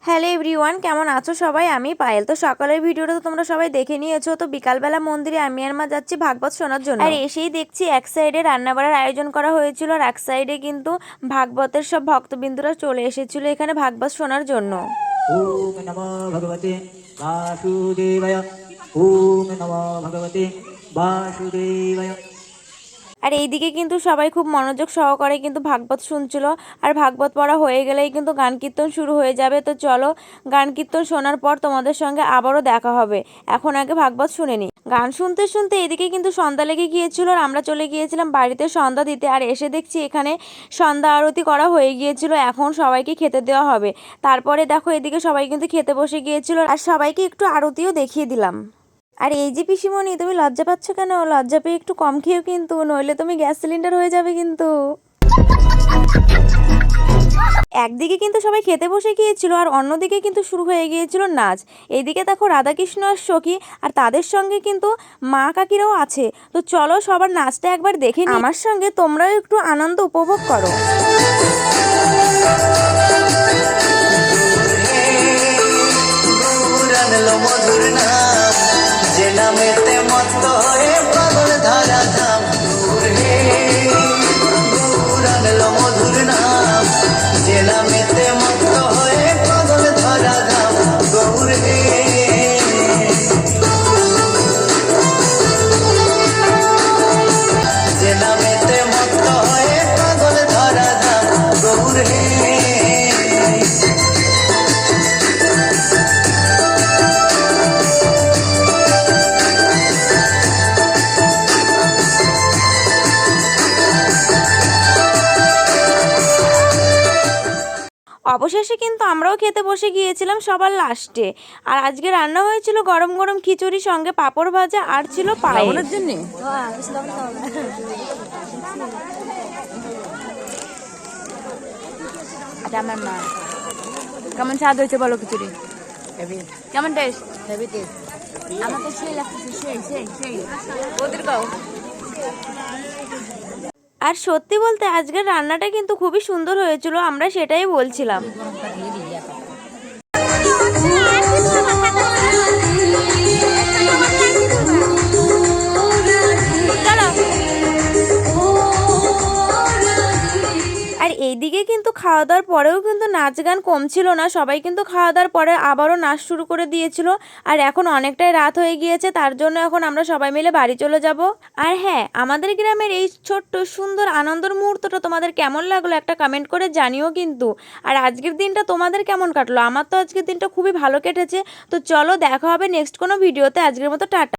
Hello everyone, কেমন আছো সবাই? আমি পায়েল। তো সকালের ভিডিওটা তো তোমরা সবাই দেখে নিয়েছো। তো বিকালবেলা মন্দিরে আমি আর মা যাচ্ছি ভাগবত শোনার জন্য। আর এসেই দেখছি এক সাইডে রান্নাবাড়ার আয়োজন করা হয়েছিল, আর এক সাইডে কিন্তু ভাগবতের সব ভক্তবিন্দুরা চলে এসেছিল এখানে ভাগবত শোনার জন্য। ওম নমো ভগবতে বাসুদেবায়। ওম নমো ভগবতে বাসুদেবায়। আর এইদিকে কিন্তু সবাই খুব মনোযোগ সহকারে কিন্তু ভাগবত শুনছিল। আর ভাগবত পড়া হয়ে গেলেই কিন্তু গান কীর্তন শুরু হয়ে যাবে। তো চলো, গান কীর্তন শোনার পর তোমাদের সঙ্গে আবারও দেখা হবে। এখন আগে ভাগবত শুনে নিই। গান শুনতে শুনতে এদিকে কিন্তু সন্ধ্যা লেগে গিয়েছিল, আর আমরা চলে গিয়েছিলাম বাড়িতে সন্ধ্যা দিতে। আর এসে দেখছি এখানে সন্ধ্যা আরতি করা হয়ে গিয়েছিল, এখন সবাইকে খেতে দেওয়া হবে। তারপরে দেখো এদিকে সবাই কিন্তু খেতে বসে গিয়েছিল, আর সবাইকে একটু আরতিও দেখিয়ে দিলাম। আর এই যে পিসিমণি, তুমি লজ্জা পাচ্ছ কেন? লজ্জা পেয়ে একটু কম খেয়েও কিন্তু, নইলে তুমি গ্যাস সিলিন্ডার হয়ে যাবে কিন্তু। একদিকে কিন্তু সবাই খেতে বসে গিয়েছিল, আর অন্যদিকে কিন্তু শুরু হয়ে গিয়েছিল নাচ। এইদিকে দেখো রাধাকৃষ্ণ আর সখী, আর তাদের সঙ্গে কিন্তু মা কাকিরাও আছে। তো চলো সবার নাচটা একবার দেখে নিই। আমার সঙ্গে তোমরাও একটু আনন্দ উপভোগ করো। মধুর নাম, যে নামেতে মত্ত হয়ে পাগল ধারা ধাম। দূর আনলো মধুর নাম, যে নামেতে মত্ত হয়ে পাগল ধারা ধাম। গৌর হে যে নামেতে মত্ত হয়ে পাগল ধারা ধাম। গৌর হে অবশেষে কিন্তু আমরাও খেতে বসে গিয়েছিলাম সবার লাস্টে। আর আজকে রান্না হয়েছিল গরম গরম খিচুড়ি, সঙ্গে পাঁপড় ভাজা, আর ছিল পায়েস। আমার মা কেমন স্বাদ হয়েছে বলো খিচুড়ি? কেমন টেস্ট? আমার তো সেই লাগতেছে, সেই ওদের গাও। আর সত্যি বলতে আজকের রান্নাটা কিন্তু খুবই সুন্দর হয়েছিল, আমরা সেটাই বলছিলাম। আর এইদিকে কিন্তু খাওয়া দাওয়ার পরেও কিন্তু নাচ গান কম ছিল না, সবাই কিন্তু খাওয়া দাওয়ার পরে আবারও নাচ শুরু করে দিয়েছিল। আর এখন অনেকটাই রাত হয়ে গিয়েছে, তার জন্য এখন আমরা সবাই মিলে বাড়ি চলে যাব। আর হ্যাঁ, আমাদের গ্রামের এই ছোট্ট সুন্দর আনন্দের মুহূর্তটা তোমাদের কেমন লাগলো একটা কমেন্ট করে জানিও কিন্তু। আর আজকের দিনটা তোমাদের কেমন কাটলো? আমার তো আজকের দিনটা খুবই ভালো কেটেছে। তো চলো দেখা হবে নেক্সট কোনো ভিডিওতে। আজকের মতো টাটা।